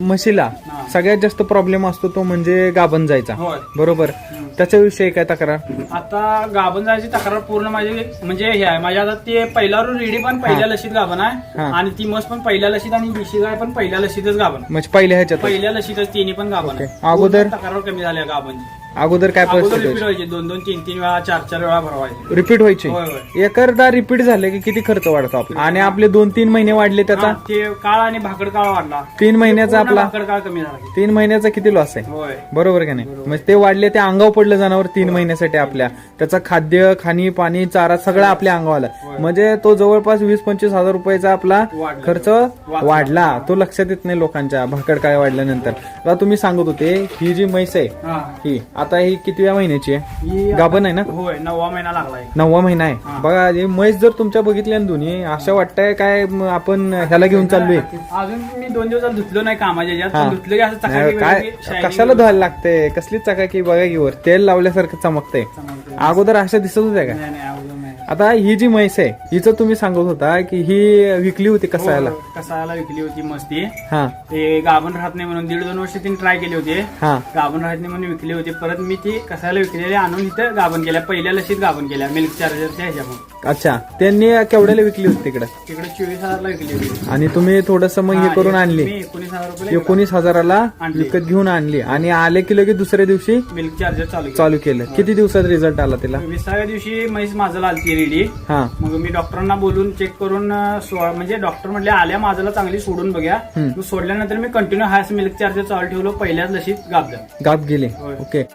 म्हशीला सगळ्यात जास्त प्रॉब्लेम असतो तो म्हणजे गाभण जायचा, होय. बरोबर. त्याच्याविषयी काय तक्रार? आता गाभण जायची तक्रार पूर्ण माझी म्हणजे हे आहे माझ्या आता ते पहिला रेडी पण पहिल्या लशीत गाभण आहे आणि ती म्हस पण पहिल्या लशीत आणि देशी गाय पण पहिल्या लशीतच गाभण, म्हणजे पहिल्या ह्याच्यात पहिल्या लशीतच तिन्ही पण गाभण आहे. अगोदर तक्रार कमी झाल्या गाभणची. अगोदर काय परिस्थिती रिपीट व्हायची 2-2, 3-3 वेळा 4-4 वेळा भरवायचे. रिपीट व्हायची? होय, होय. एकरदा रिपीट झाले की किती खर्च वाढतो आपला? आणि आपले 2-3 महिने वाढले त्याचा? ते काळ आणि भाकड काळ वाढला. 3 महिन्याचा पूर्ण आपला भाकड काळ कमी झाला. 3 महिन्याचा किती लॉस आहे? होय. बरोबर का नाही? म्हणजे ते वाढले, ते अंगावर पडलं जनावर 3 महिन्यासाठी आपल्या. त्याचं खाद्य, खाणी, पाणी, चारा सगळं आपल्या अंगावर आलं. म्हणजे तो जवळपास 20-25 हजार रुपयाचा आपला खर्च वाढला. तो लक्षात येत नाही लोकांच्या भाकड काळ वाढल्यानंतर. आता तुम्ही सांगत होते ही जी म्हैस आहे ही आता ही कितव्या महिन्याची आहे? गाभण आहे ना? होय, 9वा महिना लागलाय. 9वा महिना आहे. बघा ही म्हैस जर तुमच्या बघितल्या ना दोन्ही, अशा वाटतंय काय आपण ह्याला घेऊन चाललोय. अजून मी 2 दिवसात धुतलो नाही कामाच्या ह्याच्यात, धुतलं की असं चकाकी काय shining कशाला धुवायला लागते? कसली चकाकी बघा की वर तेल लावल्यासारखं चमकतंय. अगोदर अशा दिसत होत्या का? नाही, नाही, अगोदर नाही. आता ही जी म्हैस आहे हिचं तुम्ही सांगत होता की ही विकली होती कसायला? कसायला विकली होती मस्ती. हा, ते गाभण राहत नाही म्हणून 1.5-2 वर्ष तिने ट्राय केली होती. हा, गाभण राहत नाही म्हणून विकली होती. परत मी ती कसायला विकलेली आणून इथं गाभण केल्या, पहिल्या लशीत गाभण केल्या मिल्क चार्जरच्या ह्याच्यामध्ये. अच्छा. त्यांनी केवढ्याला विकली होती तिकडे? तिकडे 24,000ला विकली होती. आणि तुम्ही थोडस मग हे करून आणली? मी 19,000 रुपये 19,000ला विकत घेऊन आणली आणि आले की लगेच दुसऱ्या दिवशी मिल्क चार्जर चालू केलं. किती दिवसात रिझल्ट आला तिला? 20व्या दिवशी म्हैस माझं आलती रेडी. हा, मग मी डॉक्टरांना बोलून चेक करून म्हणजे डॉक्टर म्हटले आल्या माझ्याला चांगली सोडून बघ्या. मग सोडल्यानंतर मी कंटिन्यू हायस्ट मिल्क चार्जर चालू ठेवलो. पहिल्याच लशीत गाभ गेले. ओके.